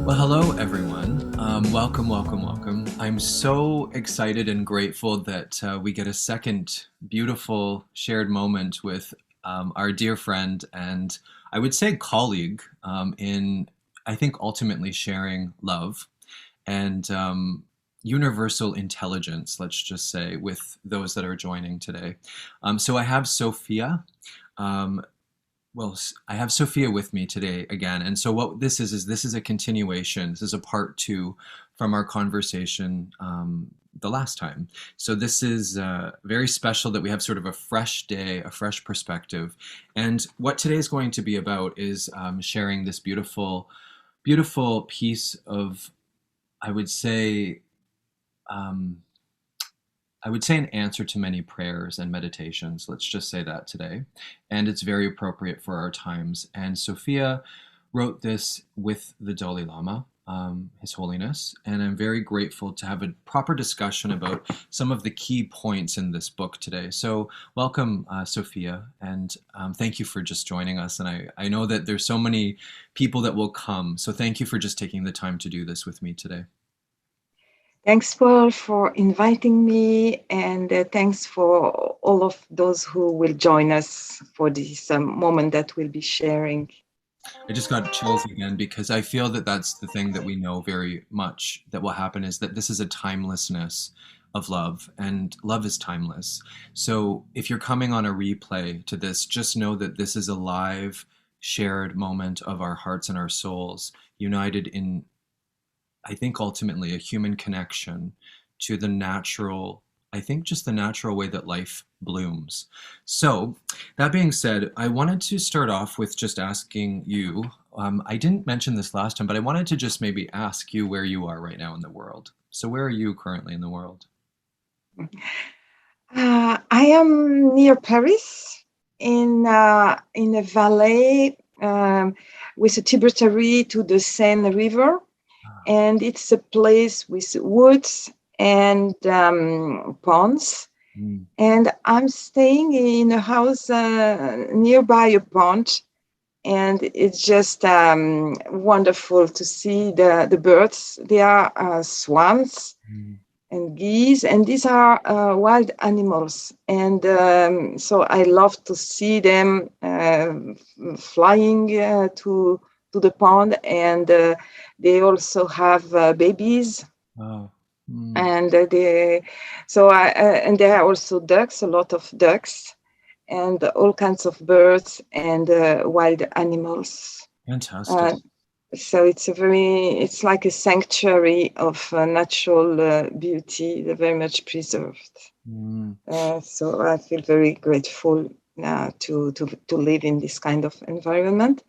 Well, hello everyone. Welcome. I'm so excited and grateful that we get a second beautiful shared moment with our dear friend and I would say colleague in, I think, ultimately sharing love and universal intelligence, let's just say, with those that are joining today. So I have Sophia. Um, I have Sophia with me today again. And so what this is this is a continuation. This is a part two from our conversation the last time. So this is very special that we have sort of a fresh day, a fresh perspective. And what today is going to be about is sharing this beautiful piece of, I would say, um, an answer to many prayers and meditations. Let's just say that today. And it's very appropriate for our times. And Sophia wrote this with the Dalai Lama, His Holiness. And I'm very grateful to have a proper discussion about some of the key points in this book today. So welcome, Sophia. And thank you for just joining us. And I know that there's so many people that will come. So thank you for just taking the time to do this with me today. Thanks, Paul, for inviting me, and thanks for all of those who will join us for this moment that we'll be sharing. I just got chills again because I feel that that's the thing that we know very much that will happen is that this is a timelessness of love, and love is timeless. So if you're coming on a replay to this, just know that this is a live, shared moment of our hearts and our souls united in, I think, ultimately a human connection to the natural, I think just the natural way that life blooms. So that being said, I wanted to start off with just asking you, I didn't mention this last time, but I wanted to just maybe ask you where you are right now in the world. So where are you currently in the world? I am near Paris in a valley with a tributary to the Seine River. And it's a place with woods and ponds. And I'm staying in a house nearby a pond. And it's just wonderful to see the birds. They are swans and geese, and these are wild animals. And so I love to see them flying to the pond, and they also have babies. Oh. And and there are also ducks, a lot of ducks, and all kinds of birds and wild animals. Fantastic. So it's like a sanctuary of natural beauty, very much preserved. So I feel very grateful to live in this kind of environment.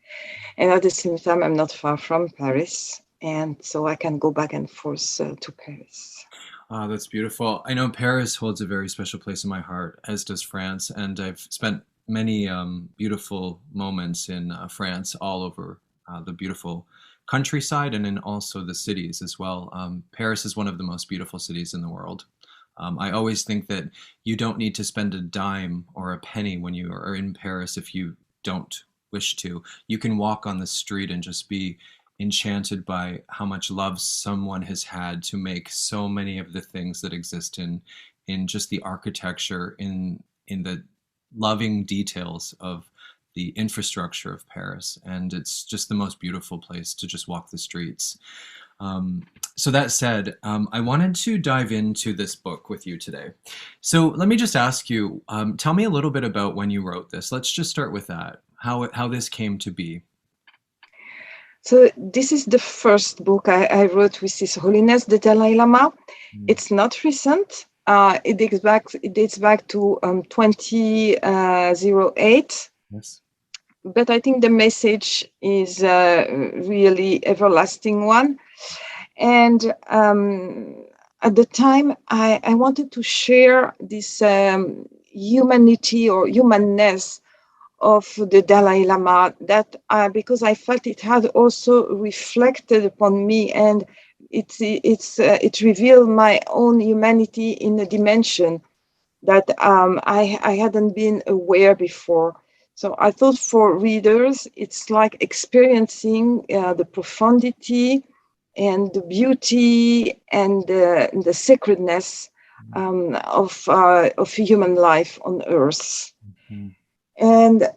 And at the same time, I'm not far from Paris. And so I can go back and forth to Paris. Oh, that's beautiful. I know Paris holds a very special place in my heart, as does France. And I've spent many beautiful moments in France, all over the beautiful countryside and in also the cities as well. Paris is one of the most beautiful cities in the world. I always think that you don't need to spend a dime or a penny when you are in Paris if you don't wish to. You can walk on the street and just be enchanted by how much love someone has had to make so many of the things that exist in just the architecture, in the loving details of the infrastructure of Paris. And it's just the most beautiful place to just walk the streets. So that said, I wanted to dive into this book with you today. So let me just ask you, tell me a little bit about when you wrote this. Let's just start with that, how this came to be. So this is the first book I wrote with His Holiness, the Dalai Lama. It's not recent. It dates back to 2008. Yes. But I think the message is really everlasting one. And at the time, I wanted to share this humanity or humanness of the Dalai Lama, that because I felt it had also reflected upon me, and it revealed my own humanity in a dimension that I hadn't been aware before. So I thought for readers, it's like experiencing the profundity and the beauty and the sacredness of human life on Earth. Mhm. And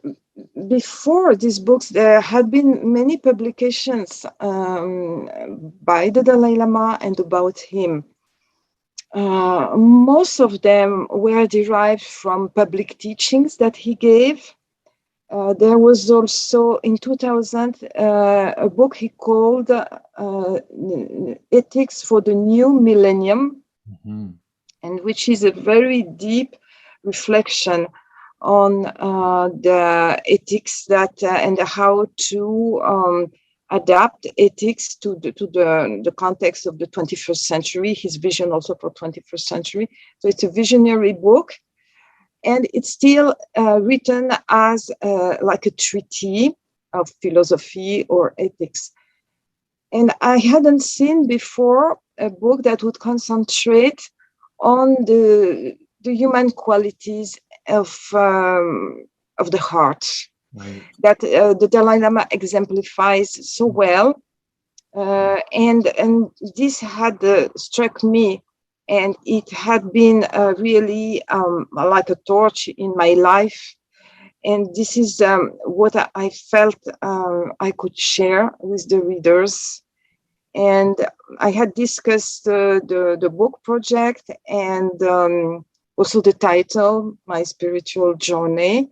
before these books, there had been many publications by the Dalai Lama and about him. Most of them were derived from public teachings that he gave. There was also in 2000 a book he called Ethics for the New Millennium, Mhm. and which is a very deep reflection on the ethics that and how to adapt ethics to the context of the 21st century, his vision also for 21st century. So it's a visionary book, and it's still written as like a treatise of philosophy or ethics. And I hadn't seen before a book that would concentrate on the human qualities of the heart Right. that the Dalai Lama exemplifies so well. And this had struck me, and it had been really like a torch in my life. And this is what I felt I could share with the readers. And I had discussed the book project and also the title, My Spiritual Journey.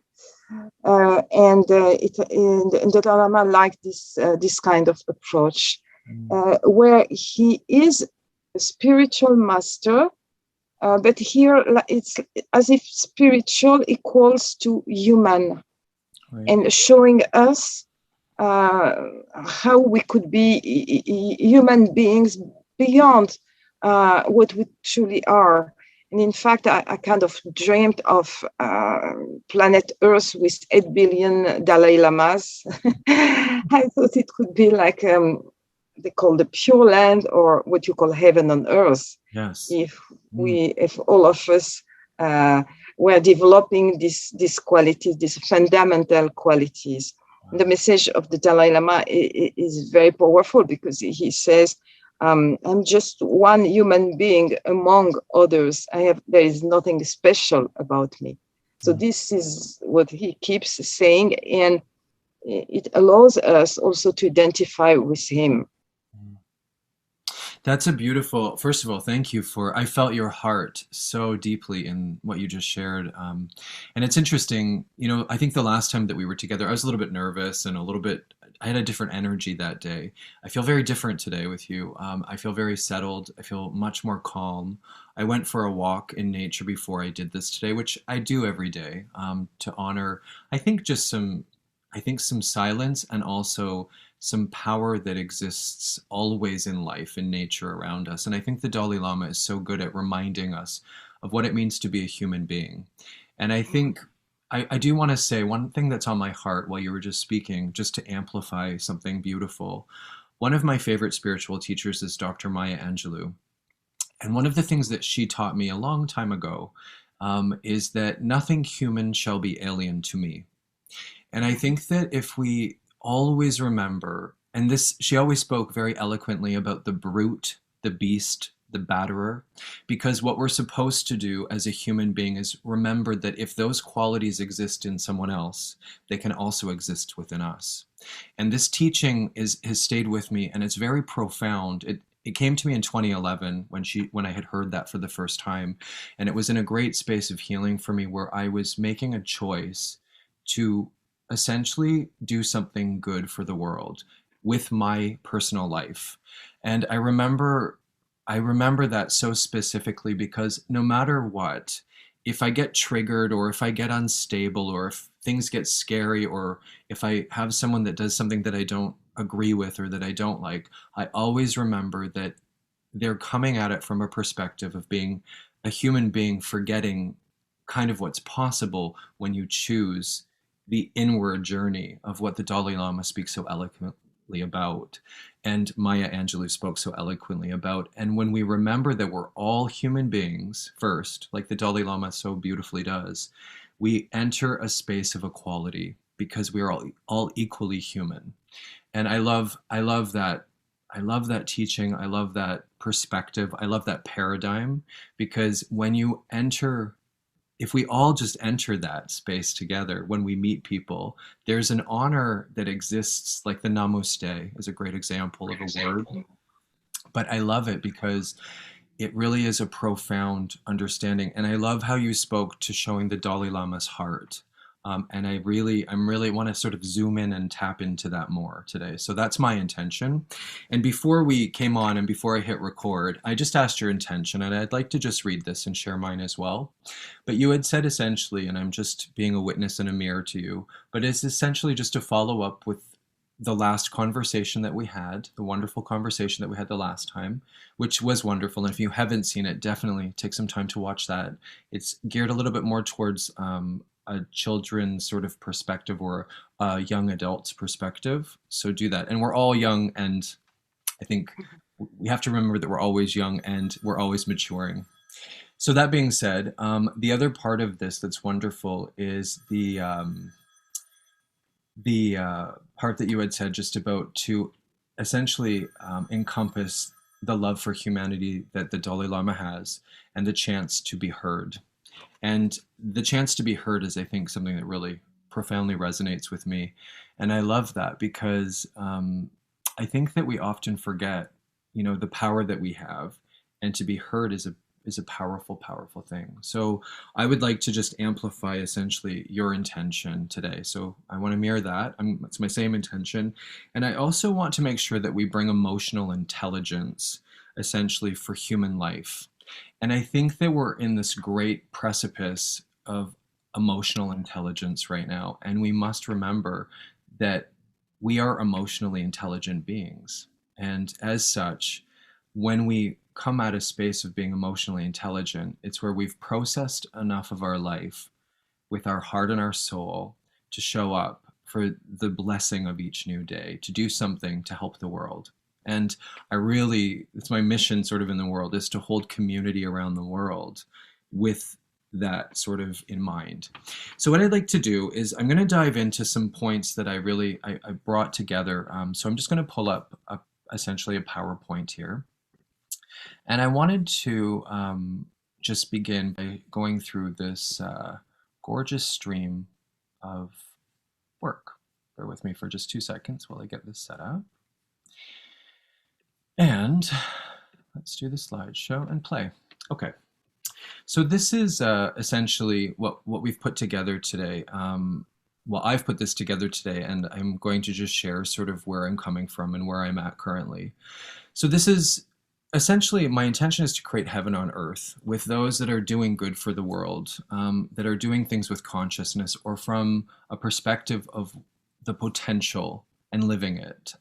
And the Dalai Lama liked this kind of approach, where he is a spiritual master, but here it's as if spiritual equals to human, Right. and showing us how we could be human beings beyond what we truly are. And in fact, I kind of dreamed of planet Earth with 8 billion Dalai Lamas. I thought it could be like they call the Pure Land, or what you call heaven on earth, Yes. if all of us were developing these qualities, these fundamental qualities. The message of the Dalai Lama is very powerful, because he says, I'm just one human being among others. There is nothing special about me. So this is what he keeps saying, and it allows us also to identify with him. That's a beautiful, first of all, thank you for, I felt your heart so deeply in what you just shared. And it's interesting, I think the last time that we were together, I was a little bit nervous and I had a different energy that day. I feel very different today with you. I feel very settled. I feel much more calm. I went for a walk in nature before I did this today, which I do every day, to honor, I think some silence, and also some power that exists always in life, in nature around us. And I think the Dalai Lama is so good at reminding us of what it means to be a human being. And I think I do want to say one thing that's on my heart while you were just speaking, just to amplify something beautiful. One of my favorite spiritual teachers is Dr. Maya Angelou. And one of the things that she taught me a long time ago is that nothing human shall be alien to me. And I think that if we always remember, and this, she always spoke very eloquently about the brute, the beast, the batterer, because what we're supposed to do as a human being is remember that if those qualities exist in someone else, they can also exist within us. And this teaching has stayed with me, and it's very profound. It came to me in 2011 when I had heard that for the first time, and it was in a great space of healing for me, where I was making a choice to essentially do something good for the world with my personal life. And I remember that so specifically, because no matter what, if I get triggered, or if I get unstable, or if things get scary, or if I have someone that does something that I don't agree with or that I don't like, I always remember that they're coming at it from a perspective of being a human being, forgetting kind of what's possible when you choose the inward journey of what the Dalai Lama speaks so eloquently about, and Maya Angelou spoke so eloquently about. And when we remember that we're all human beings first, like the Dalai Lama so beautifully does, we enter a space of equality, because we are all equally human. And I love that I love that teaching. I love that perspective. I love that paradigm because when you enter, if we all just enter that space together when we meet people, there's an honor that exists, like the namaste is a great example of a word. But I love it because it really is a profound understanding. And I love how you spoke to showing the Dalai Lama's heart. And I'm really want to sort of zoom in and tap into that more today. So that's my intention. And before we came on and before I hit record, I just asked your intention, and I'd like to just read this and share mine as well. But you had said essentially, and I'm just being a witness and a mirror to you, but it's essentially just to follow up with the last conversation that we had, the wonderful conversation that we had the last time, which was wonderful. And if you haven't seen it, definitely take some time to watch that. It's geared a little bit more towards a children's sort of perspective or a young adult's perspective. So do that. And we're all young, and I think we have to remember that we're always young and we're always maturing. So that being said, the other part of this that's wonderful is the part that you had said just about to essentially encompass the love for humanity that the Dalai Lama has and the chance to be heard. And the chance to be heard is, I think, something that really profoundly resonates with me. And I love that because I think that we often forget, the power that we have, and to be heard is a powerful, powerful thing. So I would like to just amplify essentially your intention today. So I want to mirror that. It's my same intention. And I also want to make sure that we bring emotional intelligence essentially for human life. And I think that we're in this great precipice of emotional intelligence right now. And we must remember that we are emotionally intelligent beings. And as such, when we come out of space of being emotionally intelligent, it's where we've processed enough of our life with our heart and our soul to show up for the blessing of each new day, to do something to help the world. And it's my mission sort of in the world, is to hold community around the world with that sort of in mind. So what I'd like to do is I'm going to dive into some points that I brought together. So I'm just going to pull up essentially a PowerPoint here. And I wanted to just begin by going through this gorgeous stream of work. Bear with me for just 2 seconds while I get this set up. And let's do the slideshow and play. Okay. So this is essentially what we've put together today. Well, I've put this together today, and I'm going to just share sort of where I'm coming from and where I'm at currently. So this is essentially, my intention is to create heaven on earth with those that are doing good for the world, that are doing things with consciousness or from a perspective of the potential and living it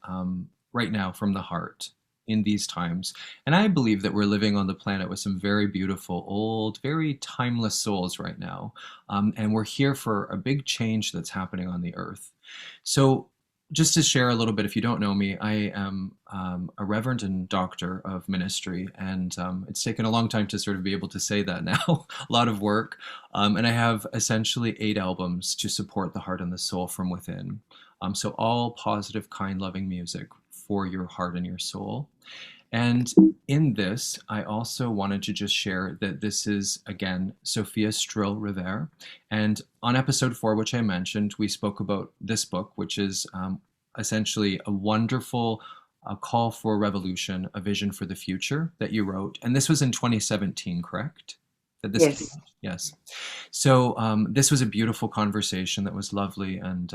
right now from the heart in these times. And I believe that we're living on the planet with some very beautiful, old, very timeless souls right now. And we're here for a big change that's happening on the earth. So just to share a little bit, if you don't know me, I am a reverend and doctor of ministry, and it's taken a long time to sort of be able to say that now, a lot of work. And I have essentially 8 albums to support the heart and the soul from within. So all positive, kind, loving music for your heart and your soul. And in this, I also wanted to just share that this is, again, Sofia Stril-Rever. And on episode 4, which I mentioned, we spoke about this book, which is essentially a wonderful call for revolution, a vision for the future that you wrote. And this was in 2017, correct? Yes. Yes. So this was a beautiful conversation that was lovely, and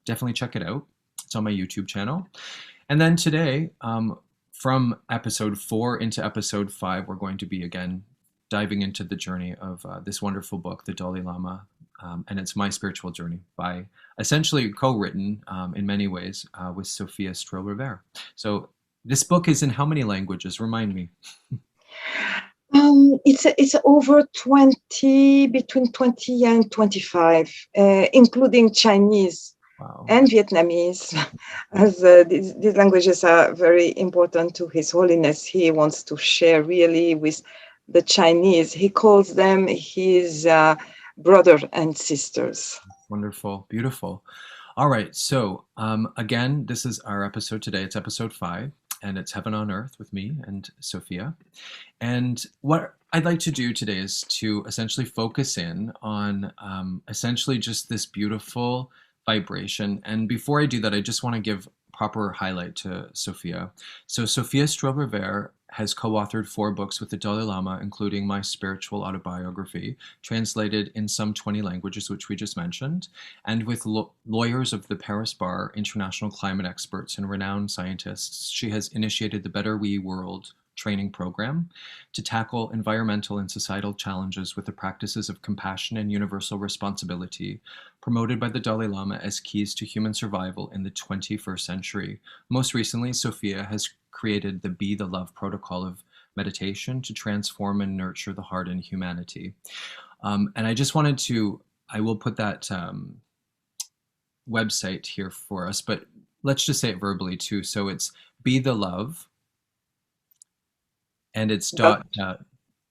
definitely check it out. It's on my YouTube channel. And then today, from episode 4 into episode 5, we're going to be again diving into the journey of this wonderful book, The Dalai Lama, and it's my spiritual journey, by essentially co-written in many ways with Sofia Stril-Rever. So this book is in how many languages? Remind me. It's over 20, between 20 and 25, including Chinese. Wow. And Vietnamese, as these languages are very important to His Holiness. He wants to share really with the Chinese. He calls them his brother and sisters. Wonderful, beautiful. All right, so again, this is our episode today. It's episode 5. and it's Heaven on Earth with me and Sophia. And what I'd like to do today is to essentially focus in on essentially just this beautiful vibration. And before I do that, I just want to give proper highlight to Sophia. So Sofia Stril-Rever has co-authored 4 books with the Dalai Lama, including My Spiritual Autobiography, translated in some 20 languages, which we just mentioned, and with lawyers of the Paris Bar, international climate experts, and renowned scientists. She has initiated the Better We World training program to tackle environmental and societal challenges with the practices of compassion and universal responsibility promoted by the Dalai Lama as keys to human survival in the 21st century. Most recently, Sophia has created the Be the Love protocol of meditation to transform and nurture the heart and humanity. And I just wanted to, I will put that website here for us, but let's just say it verbally too. So it's Be the Love, and it's dot,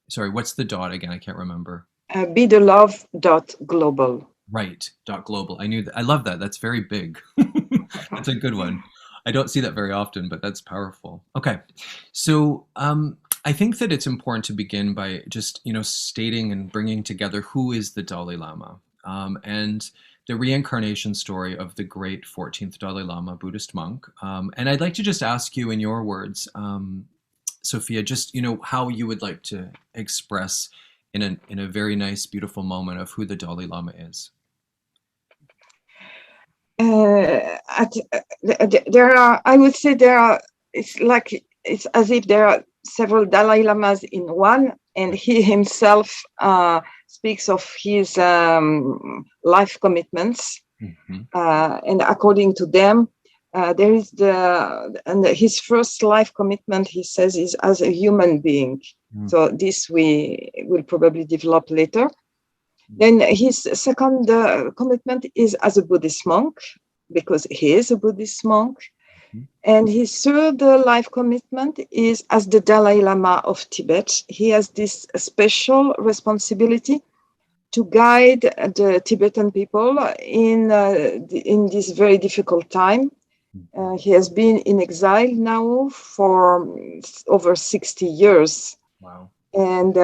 sorry, what's the dot again? I can't remember. BeTheLove.global. Right, .global. I knew that. I love that. That's very big. That's a good one. I don't see that very often, but that's powerful. Okay, so I think that it's important to begin by just stating and bringing together who is the Dalai Lama, and the reincarnation story of the great 14th Dalai Lama, Buddhist monk. And I'd like to just ask you, in your words, Sophia, just how you would like to express in a very nice, beautiful moment of who the Dalai Lama is. There are, I would say, it's as if there are several Dalai Lamas in one, and he himself speaks of his life commitments, and according to them, there is his first life commitment, he says, is as a human being. So this we will probably develop later. Then his second commitment is as a Buddhist monk, because he is a Buddhist monk. And his third life commitment is as the Dalai Lama of Tibet. He has this special responsibility to guide the Tibetan people in this very difficult time. He has been in exile now for over 60 years. Wow. And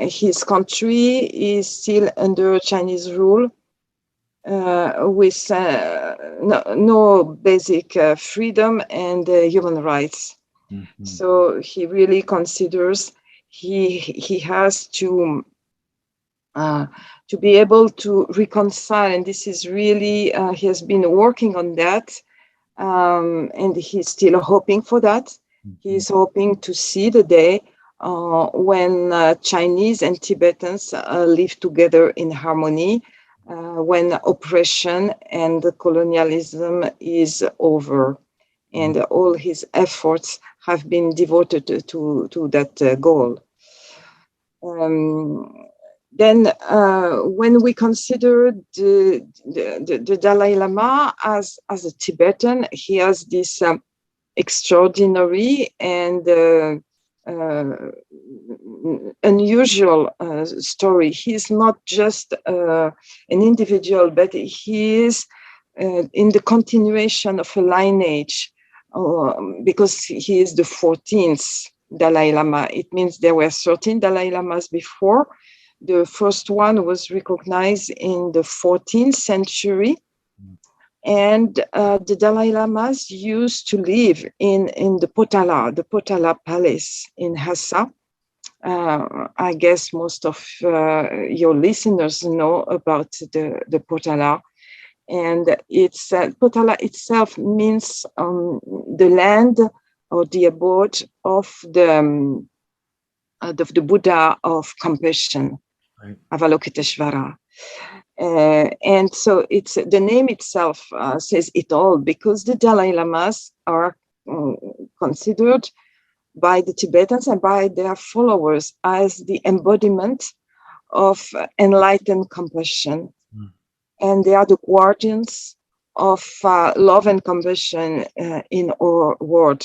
his country is still under Chinese rule, with no basic freedom and human rights. So he really considers he has to be able to reconcile, and this is really he has been working on that, and he's still hoping for that. He's hoping to see the day when Chinese and Tibetans live together in harmony, when oppression and colonialism is over. And all his efforts have been devoted to that goal. Then when we consider the Dalai Lama as a Tibetan, he has this extraordinary and unusual story. He's not just an individual, but he is in the continuation of a lineage, because he is the 14th Dalai Lama. It means there were 13 Dalai Lamas before. The first one was recognized in the 14th century. And the Dalai Lamas used to live in the Potala Palace in Lhasa. I guess most of your listeners know about the Potala. And it's Potala itself means the land or the abode of the Buddha of compassion, right. Avalokiteshvara. And so it's the name itself says it all, because the Dalai Lamas are considered by the Tibetans and by their followers as the embodiment of enlightened compassion. And they are the guardians of love and compassion in our world.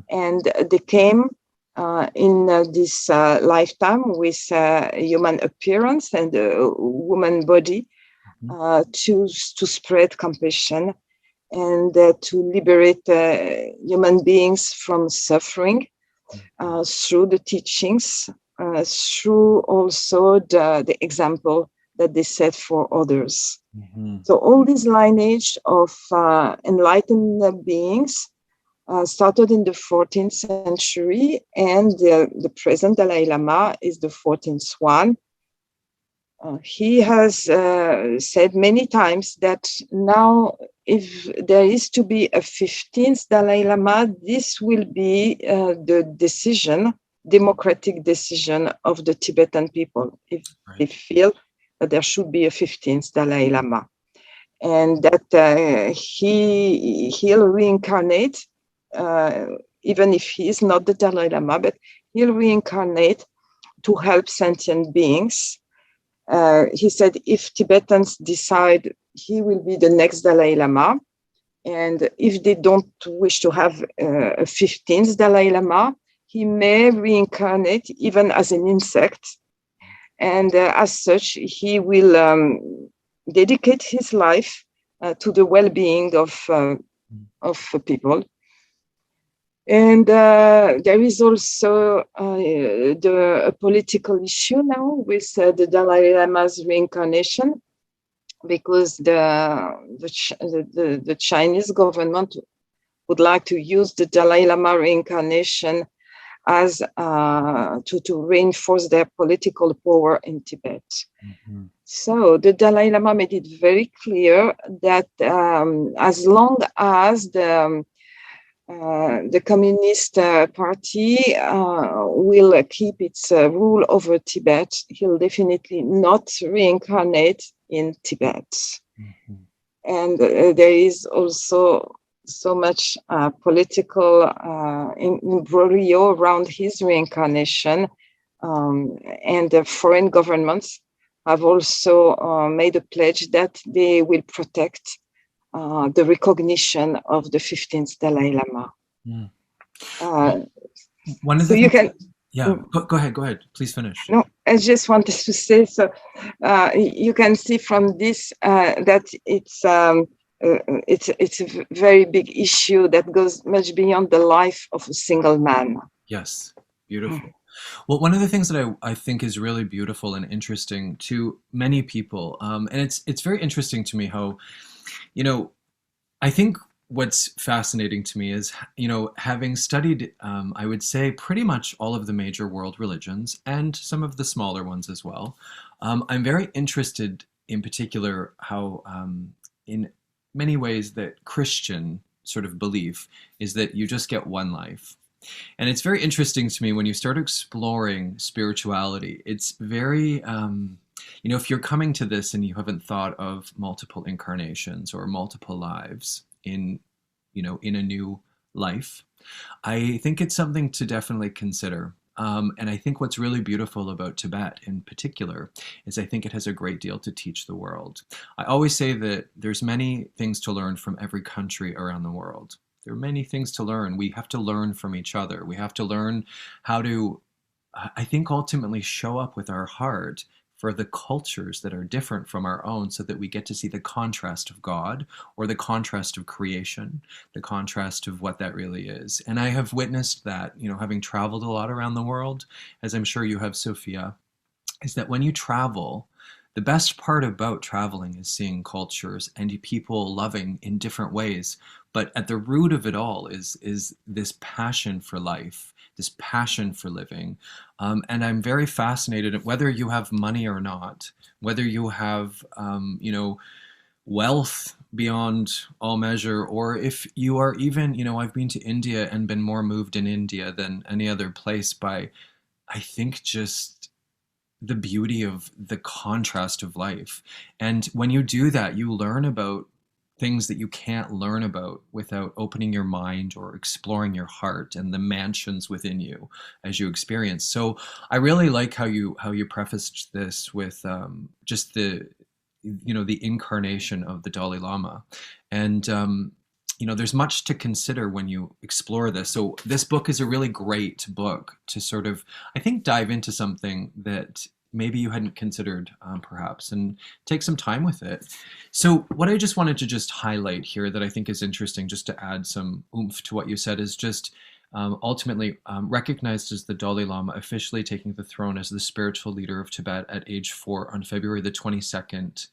And they came in this lifetime with human appearance and a woman body to spread compassion. and to liberate human beings from suffering through the teachings, through also the example that they set for others. Mm-hmm. So all this lineage of enlightened beings started in the 14th century, and the present Dalai Lama is the 14th one. He has said many times that now, if there is to be a 15th Dalai Lama, this will be the decision, democratic decision of the Tibetan people, if they feel that there should be a 15th Dalai Lama. And that he'll reincarnate, even if he is not the Dalai Lama, but he'll reincarnate to help sentient beings. He said if Tibetans decide he will be the next Dalai Lama, and if they don't wish to have a 15th Dalai Lama, he may reincarnate even as an insect. And as such, he will dedicate his life to the well-being of people. And there is also a political issue now with the Dalai Lama's reincarnation, because the Chinese government would like to use the Dalai Lama reincarnation as to reinforce their political power in Tibet. Mm-hmm. So the Dalai Lama made it very clear that as long as the Communist Party will keep its rule over Tibet, he'll definitely not reincarnate in Tibet. Mm-hmm. And there is also so much political imbroglio around his reincarnation, and the foreign governments have also made a pledge that they will protect the recognition of the 15th Dalai Lama. Mm. One of the so you can. Yeah, go ahead. Please finish. No, I just wanted to say, so you can see from this that it's a very big issue that goes much beyond the life of a single man. Yes, beautiful. Well, one of the things that I think is really beautiful and interesting to many people, and it's very interesting to me how, I think what's fascinating to me is, having studied, I would say, pretty much all of the major world religions and some of the smaller ones as well. I'm very interested in particular how, in many ways, that Christian sort of belief is that you just get one life. And it's very interesting to me when you start exploring spirituality. It's very, if you're coming to this and you haven't thought of multiple incarnations or multiple lives in a new life, I think it's something to definitely consider. And I think what's really beautiful about Tibet in particular is I think it has a great deal to teach the world. I always say that there's many things to learn from every country around the world. There are many things to learn. We have to learn from each other. We have to learn how to, I think, ultimately show up with our heart for the cultures that are different from our own, so that we get to see the contrast of God, or the contrast of creation, the contrast of what that really is. And I have witnessed that, having traveled a lot around the world, as I'm sure you have, Sophia, is that when you travel, the best part about traveling is seeing cultures and people loving in different ways. But at the root of it all is this passion for life, this passion for living. And I'm very fascinated, whether you have money or not, whether you have, wealth beyond all measure, or if you are even, I've been to India and been more moved in India than any other place by, I think, just the beauty of the contrast of life. And when you do that, you learn about things that you can't learn about without opening your mind or exploring your heart and the mansions within you as you experience. So I really like how you prefaced this with just the incarnation of the Dalai Lama. And there's much to consider when you explore this. So this book is a really great book to sort of, I think, dive into something that maybe you hadn't considered, perhaps, and take some time with it. So, what I just wanted to just highlight here that I think is interesting, just to add some oomph to what you said, is just ultimately recognized as the Dalai Lama, officially taking the throne as the spiritual leader of Tibet at age 4 on February the 22nd,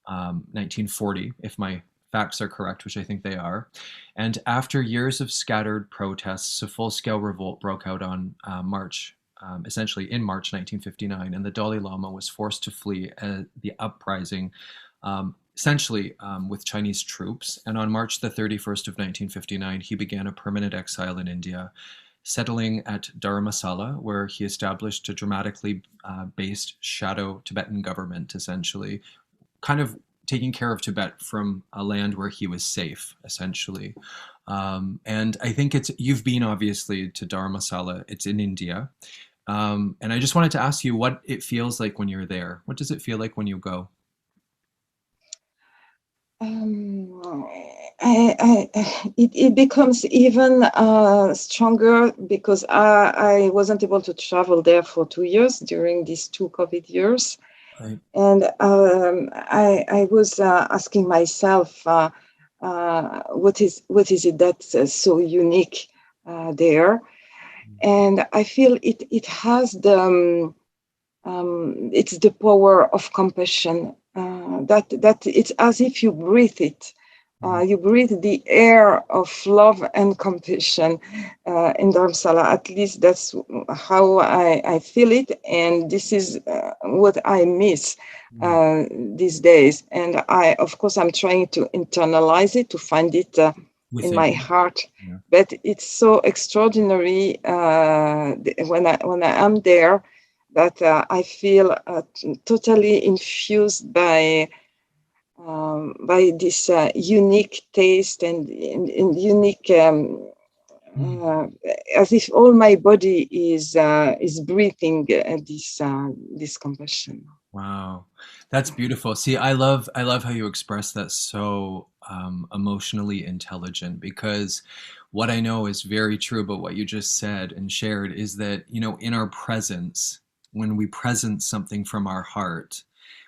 1940, if my facts are correct, which I think they are. And after years of scattered protests, a full-scale revolt broke out on essentially in March 1959, and the Dalai Lama was forced to flee the uprising, essentially with Chinese troops. And on March the 31st of 1959, he began a permanent exile in India, settling at Dharamsala, where he established a dramatically based shadow Tibetan government, essentially, kind of taking care of Tibet from a land where he was safe, essentially. And I think you've been obviously to Dharamsala, it's in India. And I just wanted to ask you what it feels like when you're there. What does it feel like when you go? It becomes even stronger because I wasn't able to travel there for 2 years during these two COVID years. Right. And I was asking myself, what is it that's so unique there? And I feel it has it's the power of compassion. That it's as if you breathe it. You breathe the air of love and compassion in Dharamsala. At least that's how I feel it, and this is what I miss these days. And of course, I'm trying to internalize it, to find it in my heart. Yeah. But it's so extraordinary when I am there, that I feel totally infused by this unique taste and unique, as if all my body is breathing this compassion. Wow, that's beautiful. See, I love how you express that so emotionally intelligent, because what I know is very true about what you just said and shared is that, in our presence, when we present something from our heart,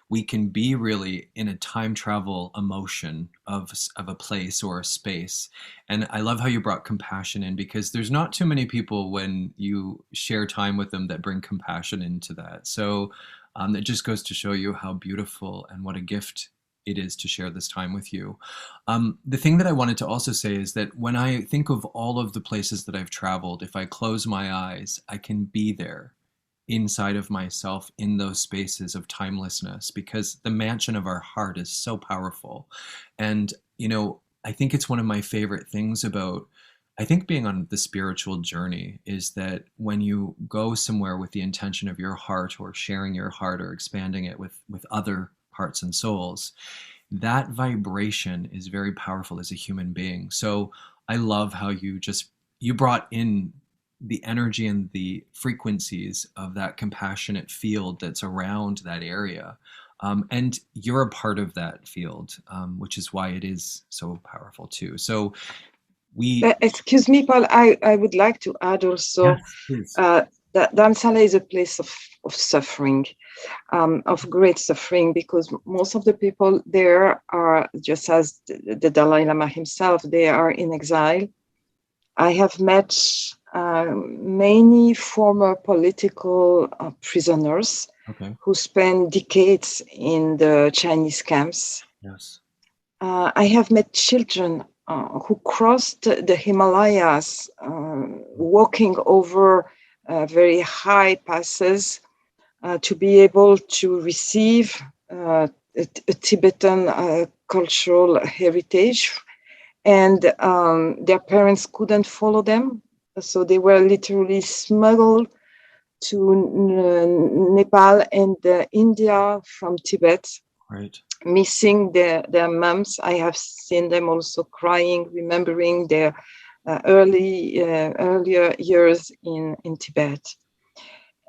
we can be really in a time travel emotion of a place or a space. And I love how you brought compassion in, because there's not too many people when you share time with them that bring compassion into that. So it just goes to show you how beautiful and what a gift it is to share this time with you. The thing that I wanted to also say is that when I think of all of the places that I've traveled, if I close my eyes, I can be there inside of myself in those spaces of timelessness, because the mansion of our heart is so powerful. And, I think it's one of my favorite things about, I think, being on the spiritual journey is that when you go somewhere with the intention of your heart, or sharing your heart, or expanding it with other hearts and souls, that vibration is very powerful as a human being. So I love how you brought in the energy and the frequencies of that compassionate field that's around that area. And you're a part of that field, which is why it is so powerful too. So Excuse me, Paul, I would like to add also yes, please. that Dharamsala is a place of suffering, of great suffering, because most of the people there are, just as the Dalai Lama himself, they are in exile. I have met many former political prisoners Okay. who spent decades in the Chinese camps. Yes. I have met children who crossed the Himalayas, walking over very high passes to be able to receive a Tibetan cultural heritage. And their parents couldn't follow them. So they were literally smuggled to Nepal and India from Tibet, Right. missing their moms. I have seen them also crying, remembering their earlier years in Tibet.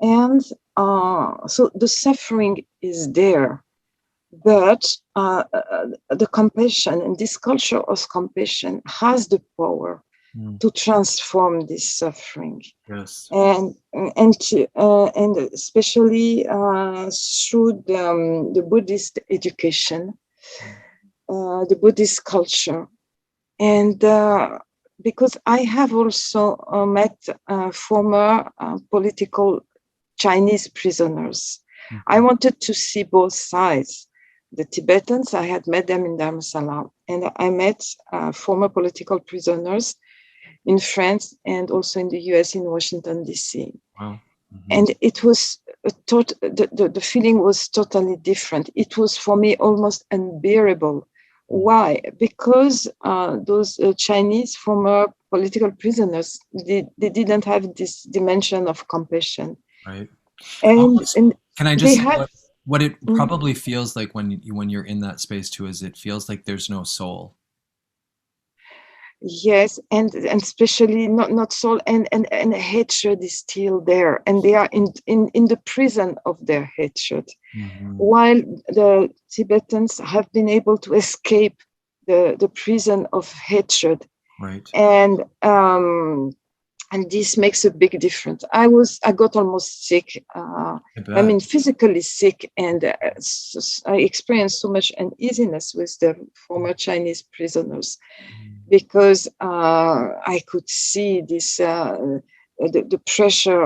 And so the suffering is there, but the compassion, and this culture of compassion has the power Mm. to transform this suffering, Yes. and especially through the Buddhist education, the Buddhist culture, and because I have also met former political Chinese prisoners. I Mhm. wanted to see both sides. The Tibetans, I had met them in Dharamsala, and I met former political prisoners in France and also in the US in Washington, D.C. Wow. Hmm. And it was the feeling was totally different. It was for me almost unbearable. Why? Because those Chinese former political prisoners, they didn't have this dimension of compassion, Right. and Almost, and can I they just say had. what it Mm, probably feels like when you're in that space too is it feels like there's no soul. yes, and especially not soul, and hatred is still there, and they are in the prison of their hatred, Hmm. while the Tibetans have been able to escape the prison of hatred, Right. and this makes a big difference. I got almost sick. I I bet. mean, physically sick, and I experienced so much uneasiness with the former Chinese prisoners Mm. because I could see this the pressure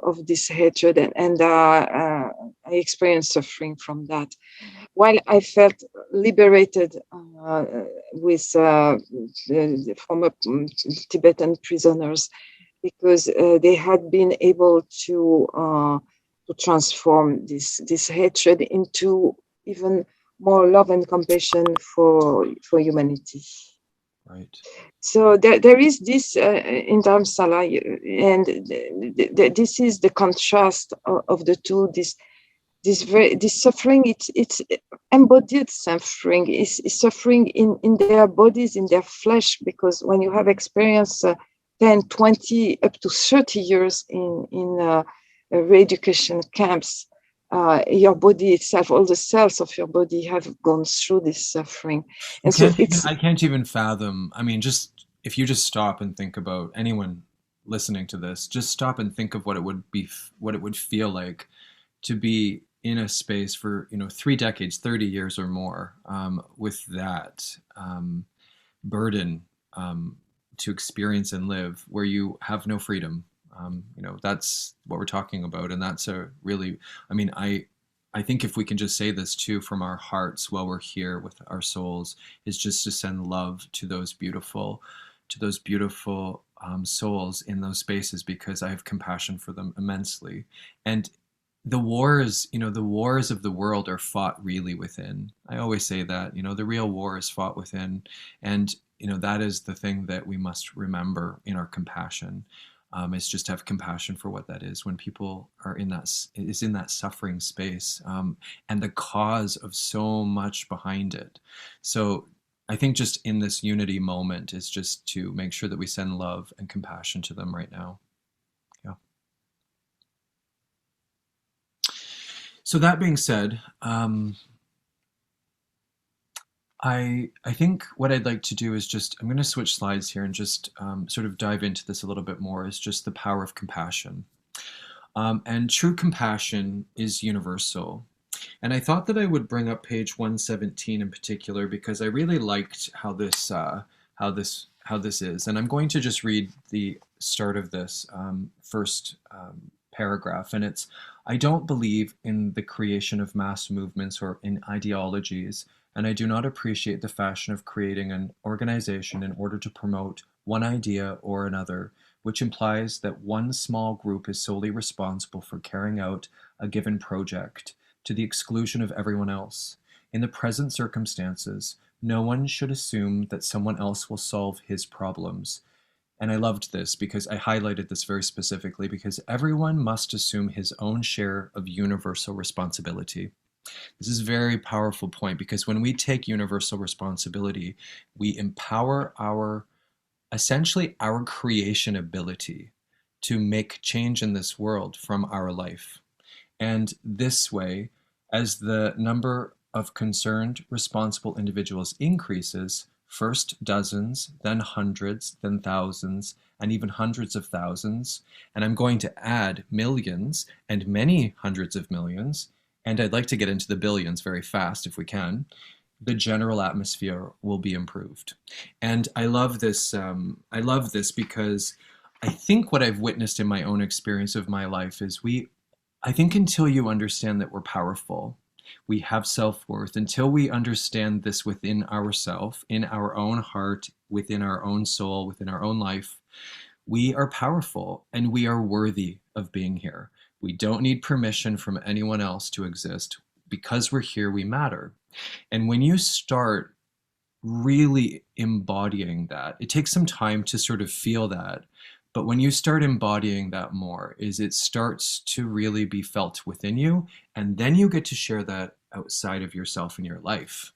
of this hatred, and I experienced suffering from that. While I felt liberated with the former Tibetan prisoners because they had been able to transform this hatred into even more love and compassion for humanity. Right. So there is this in Dharamsala, and this is the contrast of the two. This suffering, it's embodied suffering, is suffering in their bodies, in their flesh, because when you have experienced 10, 20, up to 30 years in re-education camps, your body itself, all the cells of your body have gone through this suffering, You and so can't even it's I can't even fathom. I mean, just if you just stop and think about anyone listening to this, just stop and think of what it would be, what it would feel like to be in a space for 3 decades, 30 years or more, with that burden, to experience and live, where you have no freedom. That's what we're talking about, and that's a really, I mean, I think if we can just say this too from our hearts while we're here with our souls, is just to send love to those beautiful souls in those spaces, because I have compassion for them immensely. And the wars of the world are fought really within. I always say that, the real war is fought within. And, that is the thing that we must remember in our compassion, is just to have compassion for what that is when people are in that suffering space, and the cause of so much behind it. So I think just in this unity moment is just to make sure that we send love and compassion to them right now. Yeah. So that being said, I think what I'd like to do is I'm going to switch slides here and just sort of dive into this a little bit more. Is just the power of compassion. And true compassion is universal. And I thought that I would bring up page 117 in particular because I really liked how this is. And I'm going to just read the start of this first paragraph. And it's, I don't believe in the creation of mass movements or in ideologies, and I do not appreciate the fashion of creating an organization in order to promote one idea or another, which implies that one small group is solely responsible for carrying out a given project to the exclusion of everyone else. In the present circumstances, no one should assume that someone else will solve his problems. And I loved this because I highlighted this very specifically because everyone must assume his own share of universal responsibility. This is a very powerful point because when we take universal responsibility, we empower essentially our creation ability to make change in this world from our life. And this way, as the number of concerned, responsible individuals increases, first dozens, then hundreds, then thousands, and even hundreds of thousands. And I'm going to add millions and many hundreds of millions. And I'd like to get into the billions very fast if we can. The general atmosphere will be improved. And I love this. I love this because I think what I've witnessed in my own experience of my life is I think until you understand that we're powerful, we have self-worth, until we understand this within ourself, in our own heart, within our own soul, within our own life, we are powerful and we are worthy of being here. We don't need permission from anyone else to exist. Because we're here, we matter. And when you start really embodying that, it takes some time to sort of feel that. But when you start embodying that more, is it starts to really be felt within you, and then you get to share that outside of yourself in your life.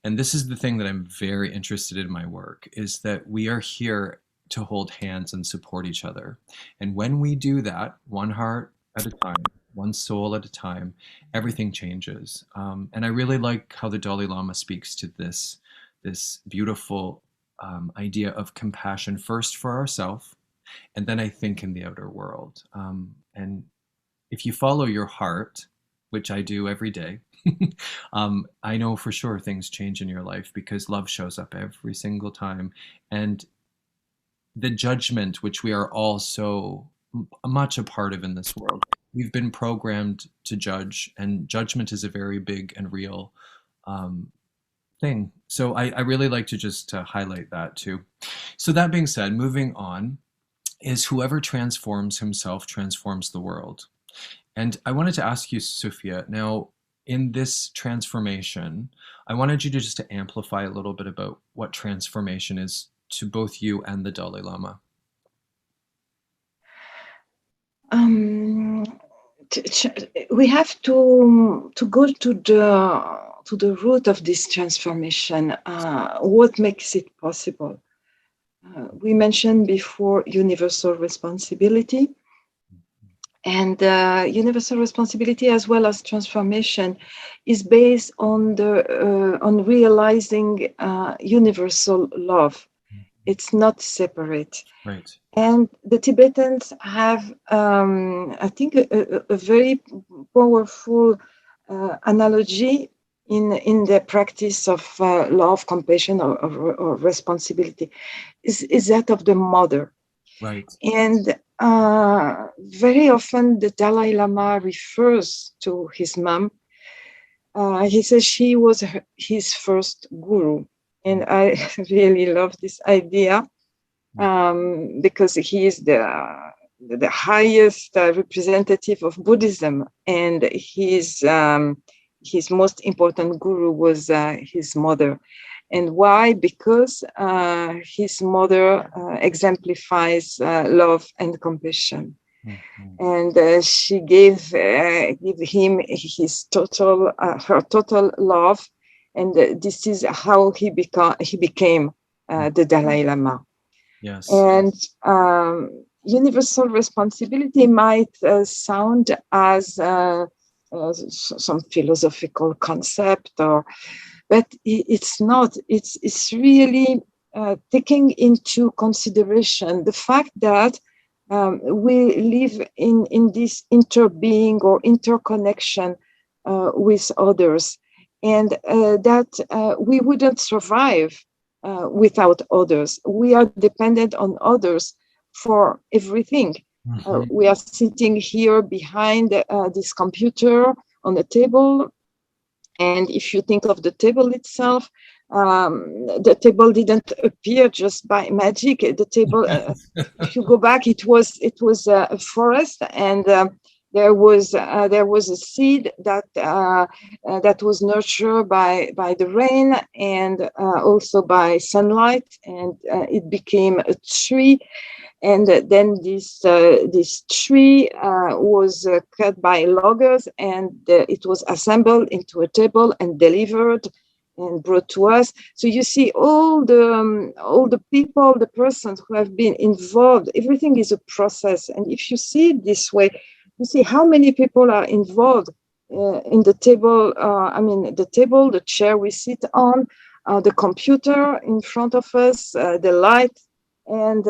And this is the thing that I'm very interested in my work, is that we are here to hold hands and support each other. And when we do that, one heart at a time, one soul at a time, everything changes. And I really like how the Dalai Lama speaks to this beautiful idea of compassion, first for ourselves, and then I think in the outer world. And if you follow your heart, which I do every day, I know for sure things change in your life because love shows up every single time. And the judgment, which we are all so much a part of in this world, we've been programmed to judge, and judgment is a very big and real thing. So I really like to just highlight that too. So that being said, moving on, is whoever transforms himself transforms the world. And I wanted to ask you, Sofia, now in this transformation, I wanted you to just to amplify a little bit about what transformation is to both you and the Dalai Lama. We have to go to the root of this transformation. What makes it possible? We mentioned before universal responsibility, and universal responsibility as well as transformation is based on on realizing universal love. It's not separate. Right. And the Tibetans have, I think, a very powerful analogy in the practice of love, compassion, or responsibility, is that of the mother. Right. And very often the Dalai Lama refers to his mom. He says she was his first guru. And I really love this idea because he is the highest representative of Buddhism, and his most important guru was his mother. And why? Because his mother exemplifies love and compassion. Mm-hmm. And she gave him her total love, and this is how he became the Dalai Lama. Yes. And universal responsibility might sound as some philosophical concept, but it's not. It's really taking into consideration the fact that we live in this interbeing or interconnection with others, and that we wouldn't survive without others. We are dependent on others for everything. Mm-hmm. We are sitting here behind this computer on the table. And if you think of the table itself, the table didn't appear just by magic. The table, if you go back, it was a forest, and there was a seed that was nurtured by the rain and also by sunlight, and it became a tree. And then this tree was cut by loggers, and it was assembled into a table and delivered and brought to us. So you see all the people, the persons who have been involved. Everything is a process, and if you see it this way, you see how many people are involved in the table. The table, the chair we sit on, the computer in front of us, the light, and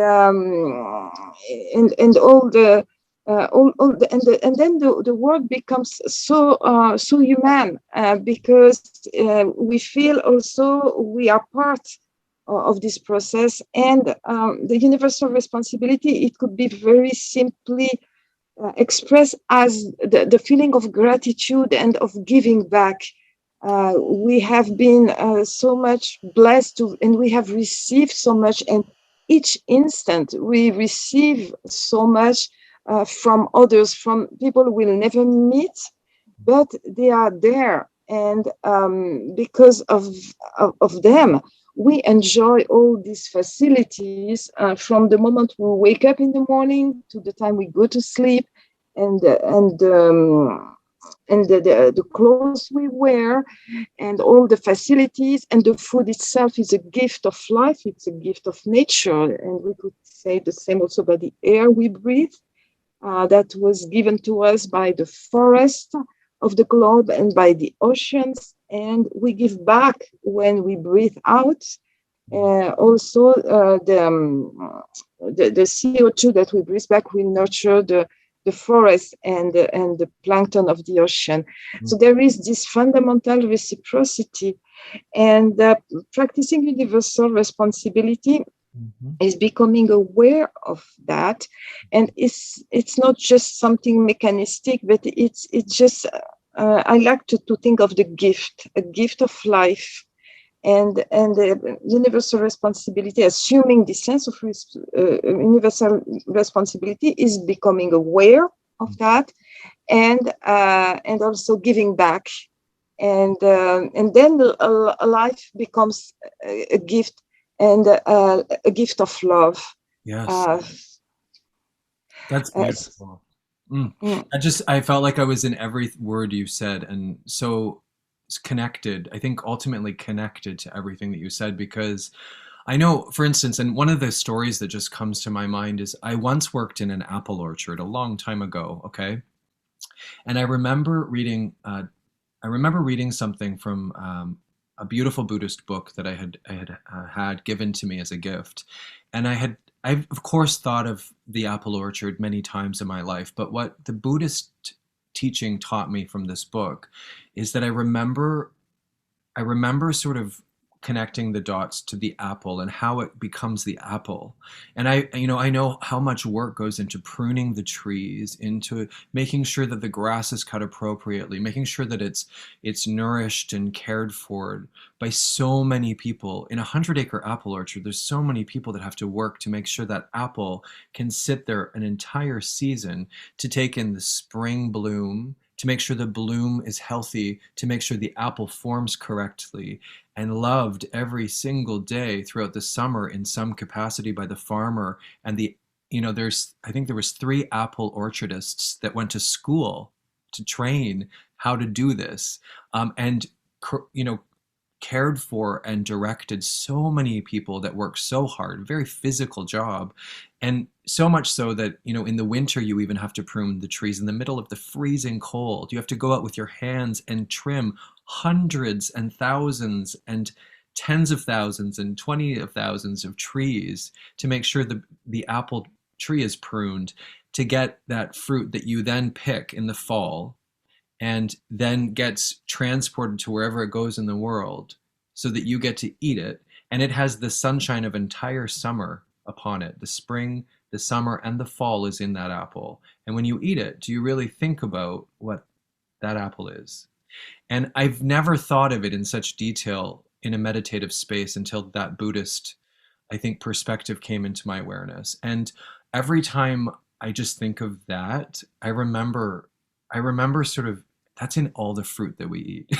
all the and then the world becomes so human, because we feel also we are part of this process. And the universal responsibility, it could be very simply expressed as the feeling of gratitude and of giving back. We have been so much blessed to, and we have received so much, and each instant we receive so much from others, from people we'll never meet, but they are there. And because of them, we enjoy all these facilities, from the moment we wake up in the morning to the time we go to sleep, and the clothes we wear, and all the facilities, and the food itself is a gift of life. It's a gift of nature, and we could say the same also about the air we breathe, that was given to us by the forest of the globe and by the oceans, and we give back when we breathe out. Also, the CO2 that we breathe back will nurture the forest and the plankton of the ocean. Mm-hmm. So there is this fundamental reciprocity, and practicing universal responsibility is becoming aware of that. And it's not just something mechanistic, but it's just I like to think of a gift of life, and the universal responsibility, assuming the sense of universal responsibility, is becoming aware of that, and also giving back, and then a life becomes a gift, and a gift of love. Yes, that's beautiful. I felt like I was in every word you said, and so connected, I think ultimately connected to everything that you said, because I know, for instance, and one of the stories that just comes to my mind is I once worked in an apple orchard a long time ago, okay? And I remember reading something from a beautiful Buddhist book that I had given to me as a gift. And I've of course thought of the apple orchard many times in my life, but what the Buddhist teaching taught me from this book is that I remember sort of connecting the dots to the apple and how it becomes the apple. And I know how much work goes into pruning the trees, into making sure that the grass is cut appropriately, making sure that it's nourished and cared for by so many people. In a 100-acre apple orchard, there's so many people that have to work to make sure that apple can sit there an entire season, to take in the spring bloom, to make sure the bloom is healthy, to make sure the apple forms correctly, and loved every single day throughout the summer in some capacity by the farmer. And I think there was 3 apple orchardists that went to school to train how to do this, and cared for and directed so many people that work so hard, very physical job. And so much so that, in the winter, you even have to prune the trees in the middle of the freezing cold. You have to go out with your hands and trim hundreds and thousands and tens of thousands and 20 of thousands of trees to make sure the apple tree is pruned, to get that fruit that you then pick in the fall and then gets transported to wherever it goes in the world, so that you get to eat it. And it has the sunshine of entire summer upon it. The spring, the summer, and the fall is in that apple. And when you eat it, do you really think about what that apple is? And I've never thought of it in such detail in a meditative space until that Buddhist, I think, perspective came into my awareness. And every time I just think of that, I remember sort of, that's in all the fruit that we eat.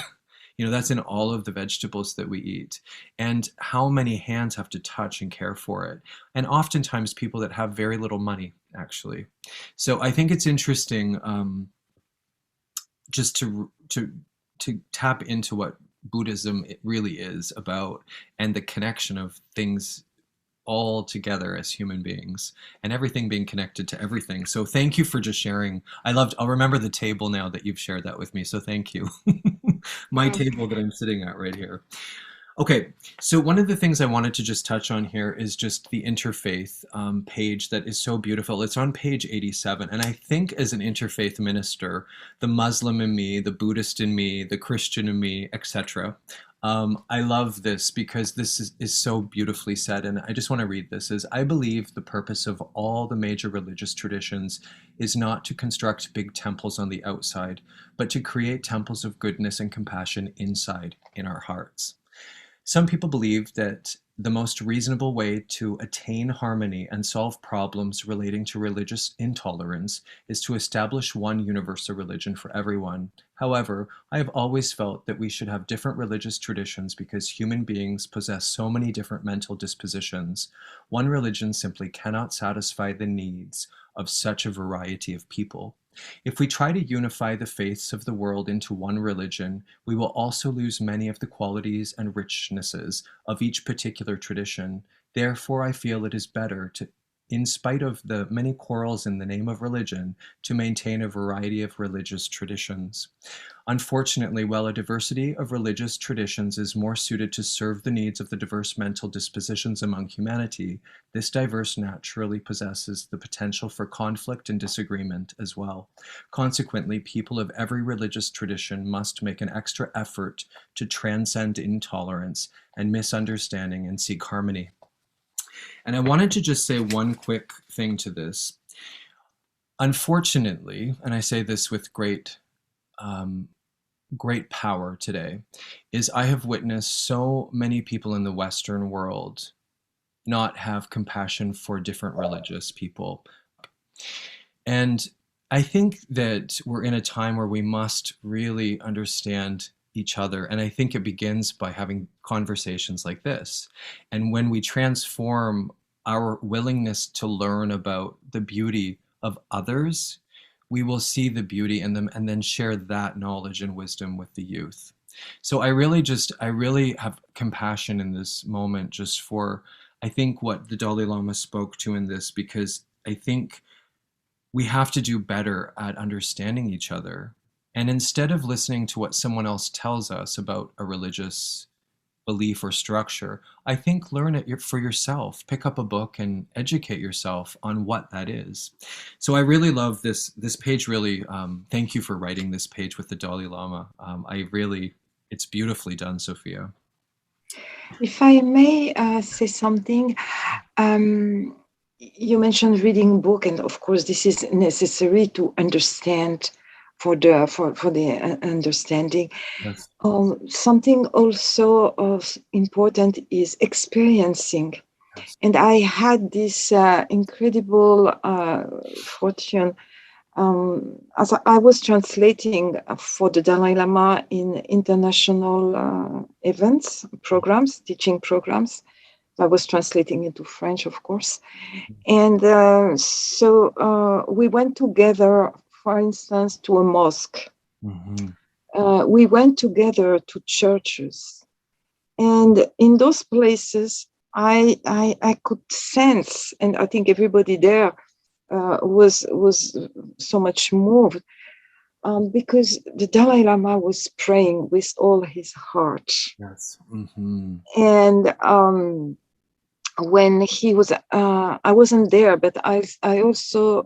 That's in all of the vegetables that we eat, and how many hands have to touch and care for it. And oftentimes people that have very little money, actually. So I think it's interesting, just to tap into what Buddhism really is about, and the connection of things all together as human beings, and everything being connected to everything. So thank you for just sharing. I'll remember the table now that you've shared that with me. So thank you. My table that I'm sitting at right here. Okay, so one of the things I wanted to just touch on here is just the interfaith page that is so beautiful. It's on page 87. And I think as an interfaith minister, the Muslim in me, the Buddhist in me, the Christian in me, etc. I love this because this is so beautifully said. And I just want to read this as I believe the purpose of all the major religious traditions is not to construct big temples on the outside, but to create temples of goodness and compassion inside in our hearts. Some people believe that the most reasonable way to attain harmony and solve problems relating to religious intolerance is to establish one universal religion for everyone. However, I have always felt that we should have different religious traditions because human beings possess so many different mental dispositions. One religion simply cannot satisfy the needs of such a variety of people. If we try to unify the faiths of the world into one religion, we will also lose many of the qualities and richnesses of each particular tradition. Therefore, I feel it is better to, in spite of the many quarrels in the name of religion, to maintain a variety of religious traditions. Unfortunately, while a diversity of religious traditions is more suited to serve the needs of the diverse mental dispositions among humanity, this diverse naturally possesses the potential for conflict and disagreement as well. Consequently, people of every religious tradition must make an extra effort to transcend intolerance and misunderstanding and seek harmony. And I wanted to just say one quick thing to this. Unfortunately, and I say this with great power today, is I have witnessed so many people in the Western world not have compassion for different religious people. And I think that we're in a time where we must really understand each other. And I think it begins by having conversations like this. And when we transform our willingness to learn about the beauty of others, we will see the beauty in them and then share that knowledge and wisdom with the youth. So I really have compassion in this moment just for, I think, what the Dalai Lama spoke to in this, because I think we have to do better at understanding each other. And instead of listening to what someone else tells us about a religious belief or structure, I think learn it for yourself. Pick up a book and educate yourself on what that is. So I really love this page. Really, thank you for writing this page with the Dalai Lama. It's beautifully done, Sophia. If I may say something, you mentioned reading book, and of course, this is necessary to understand for the understanding. Yes. Something also important is experiencing. Yes. And I had this incredible fortune as I was translating for the Dalai Lama in international events, programs, teaching programs. I was translating into French, of course. And so we went together, for instance, to a mosque. Mm-hmm. We went together to churches. And in those places, I could sense, and I think everybody there was so much moved because the Dalai Lama was praying with all his heart. Yes. Mm-hmm. And when he was, I wasn't there, but I also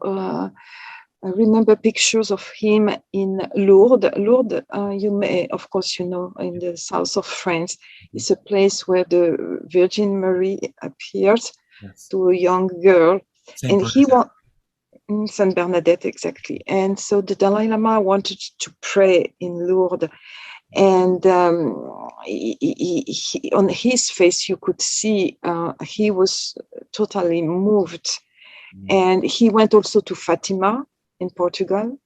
I remember pictures of him in Lourdes. Lourdes, you may, of course, you know, in the south of France, is a place where the Virgin Mary appeared Yes. to a young girl, Saint and he Bernadette. was Saint Bernadette, exactly. And so the Dalai Lama wanted to pray in Lourdes, and on his face you could see he was totally moved. And he went also to Fatima in Portugal.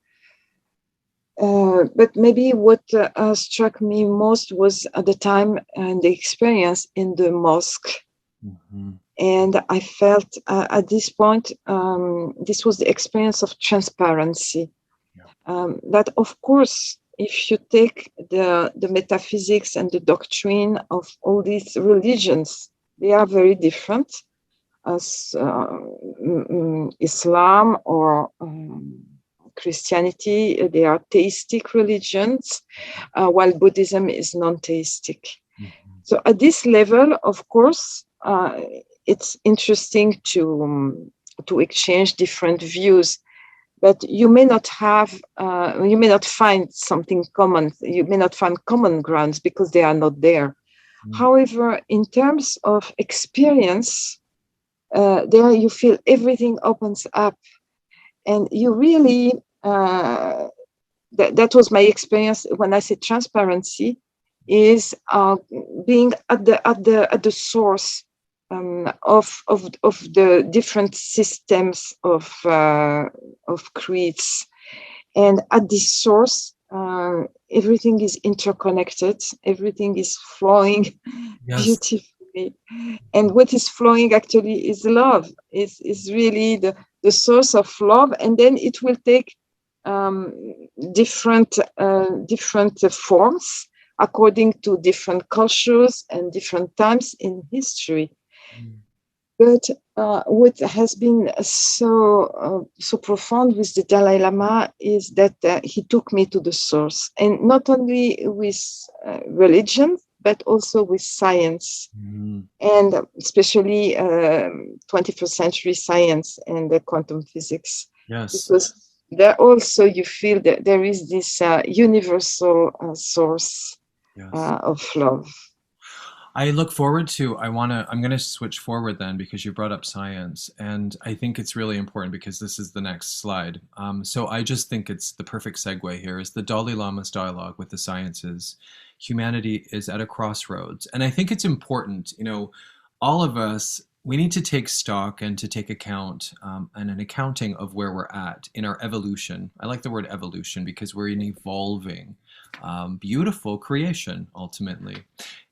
But maybe what struck me most was at the time and the experience in the mosque. Mm-hmm. And I felt at this point, this was the experience of transparency. Yeah. That, of course, if you take the metaphysics and the doctrine of all these religions, they are very different. As Islam or Christianity, they are theistic religions, while Buddhism is non-theistic. Mm-hmm. So at this level, of course, it's interesting to exchange different views, but you may not find something common. You may not find common grounds because they are not there. However, in terms of experience, there you feel everything opens up, and you really that was my experience when I say transparency is being at the source of the different systems of creeds, and at this source everything is interconnected, everything is flowing beautifully, and what is flowing actually is love, is really the source of love, and then it will take different forms according to different cultures and different times in history. But what has been so profound with the Dalai Lama is that he took me to the source, and not only with religion, but also with science, and especially 21st century science and quantum physics. Yes. Because there also you feel that there is this universal source of love. I look forward to, I'm going to switch forward then because you brought up science, and I think it's really important because this is the next slide. So I just think it's the perfect segue here is the Dalai Lama's dialogue with the sciences. Humanity is at a crossroads. And I think it's important, all of us, we need to take stock and to take account and an accounting of where we're at in our evolution. I like the word evolution because we're an evolving, beautiful creation, ultimately.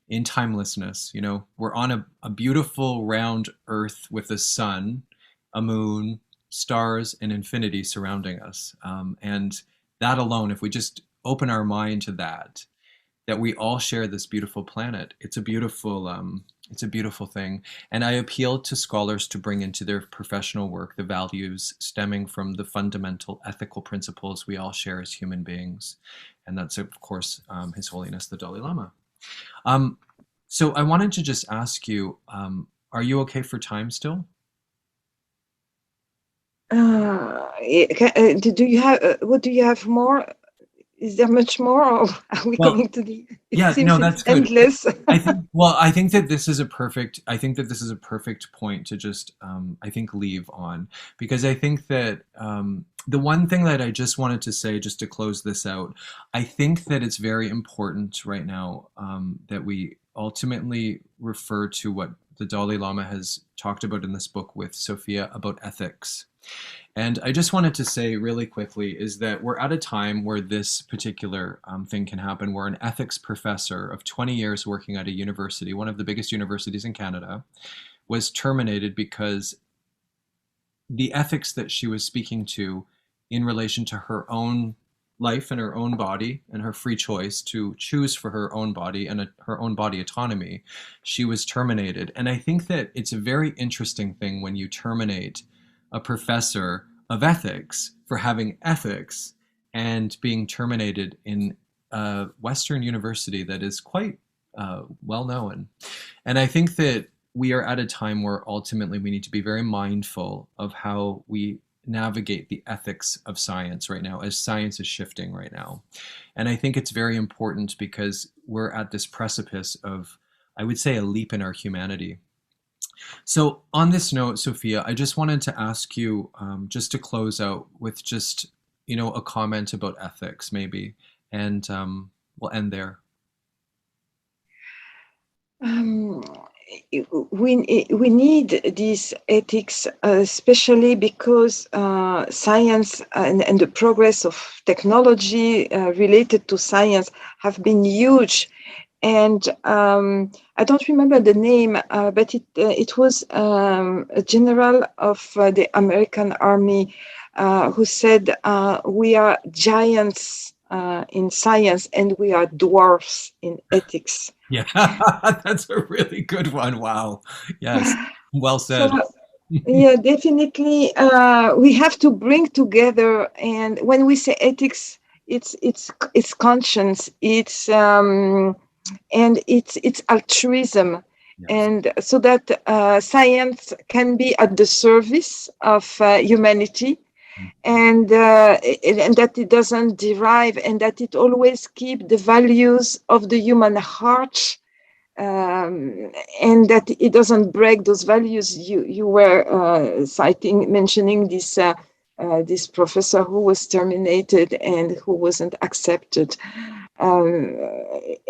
In timelessness, we're on a beautiful round earth with a sun, a moon, stars, and infinity surrounding us. And that alone, if we just open our mind to that we all share this beautiful planet, it's a beautiful thing. And I appeal to scholars to bring into their professional work the values stemming from the fundamental ethical principles we all share as human beings. And that's, of course, His Holiness, the Dalai Lama. So I wanted to just ask you, are you okay for time still? Do you have, what do you have more? Is there much more, or are we coming to the? Yeah, no, that's good. Endless. I think that this is a perfect point to just, I think, leave on, because I think that the one thing that I just wanted to say, just to close this out, I think that it's very important right now that we ultimately refer to what the Dalai Lama has talked about in this book with Sofia about ethics. And I just wanted to say really quickly is that we're at a time where this particular thing can happen, where an ethics professor of 20 years working at a university, one of the biggest universities in Canada, was terminated because the ethics that she was speaking to in relation to her own life and her own body and her free choice to choose for her own body and her own body autonomy, she was terminated. And I think that it's a very interesting thing when you terminate a professor of ethics for having ethics and being terminated in a Western university that is quite well known. And I think that we are at a time where ultimately we need to be very mindful of how we navigate the ethics of science right now, as science is shifting right now. And I think it's very important because we're at this precipice of, I would say, a leap in our humanity. So on this note, Sofia, I just wanted to ask you, just to close out with just, a comment about ethics maybe, and we'll end there. We need these ethics, especially because science and the progress of technology related to science have been huge. And I don't remember the name, but it was a general of the American Army who said, we are giants in science and we are dwarfs in ethics. Yeah, that's a really good one. Wow. Yes. Well said. So, yeah, definitely. We have to bring together, and when we say ethics, it's conscience. It's and it's altruism, Yes. and so that science can be at the service of humanity, and that it doesn't derive, and that it always keep the values of the human heart, and that it doesn't break those values. You were mentioning this professor who was terminated and who wasn't accepted, um,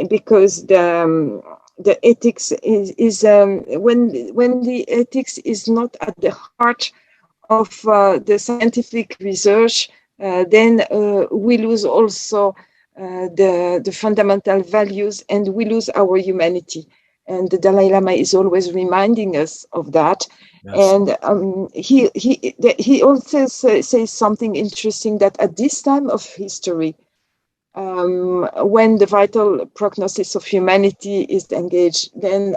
because the ethics is when the ethics is not at the heart of the scientific research, then we lose also the fundamental values, and we lose our humanity. And the Dalai Lama is always reminding us of that. Yes. And he also says something interesting, that at this time of history, when the vital prognosis of humanity is engaged, then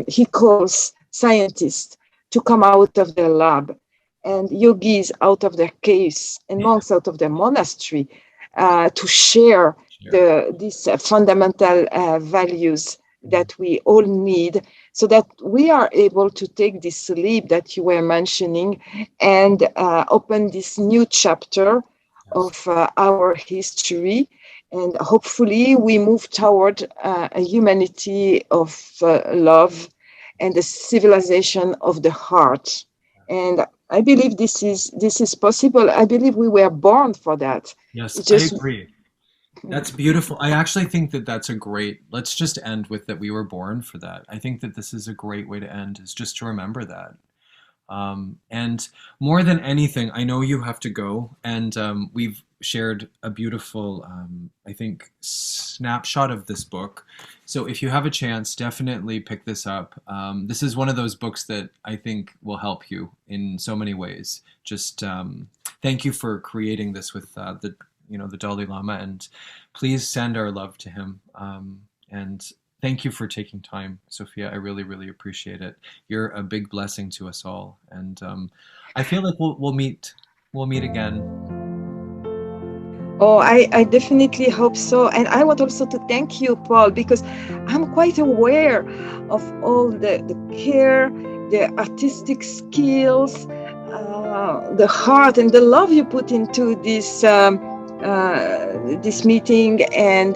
he calls scientists to come out of their lab, and yogis out of their caves, and Yeah. monks out of their monastery, to share Sure. these fundamental values that we all need, so that we are able to take this leap that you were mentioning, and open this new chapter Yes. of our history, and hopefully we move toward a humanity of love, and a civilization of the heart. And I believe this is possible. I believe we were born for that. Yes, It's I just agree. That's beautiful. I actually think that that's a great, let's just end with that we were born for that. I think that this is a great way to end, is just to remember that. And more than anything, I know you have to go, and we've shared a beautiful, I think, snapshot of this book. So if you have a chance, definitely pick this up. This is one of those books that I think will help you in so many ways. Just thank you for creating this with the Dalai Lama, and please send our love to him. And thank you for taking time, Sophia. I really, really appreciate it. You're a big blessing to us all, and I feel like we'll meet again. Oh, I definitely hope so. And I want also to thank you, Paul, because I'm quite aware of all the care, the artistic skills, the heart, and the love you put into this meeting, and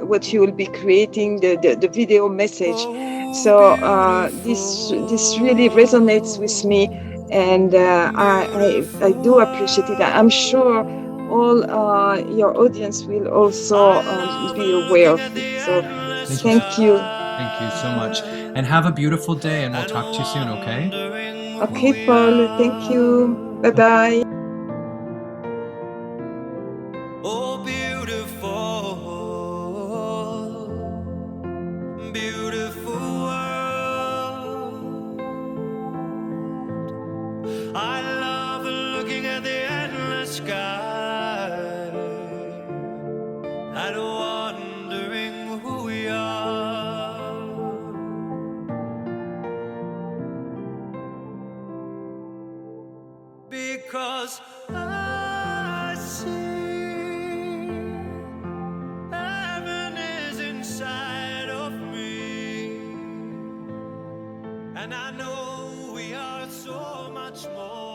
what you will be creating, the video message. So this really resonates with me, and I do appreciate it. I'm sure all your audience will also be aware of it. So Thank you. thank you. Thank you so much, and have a beautiful day. And we'll talk to you soon. Okay? Okay, Paul, thank you. Bye bye. Oh, beautiful, beautiful world. I love looking at the endless sky and wondering who we are. Because I see heaven is inside of me, and I know we are so much more.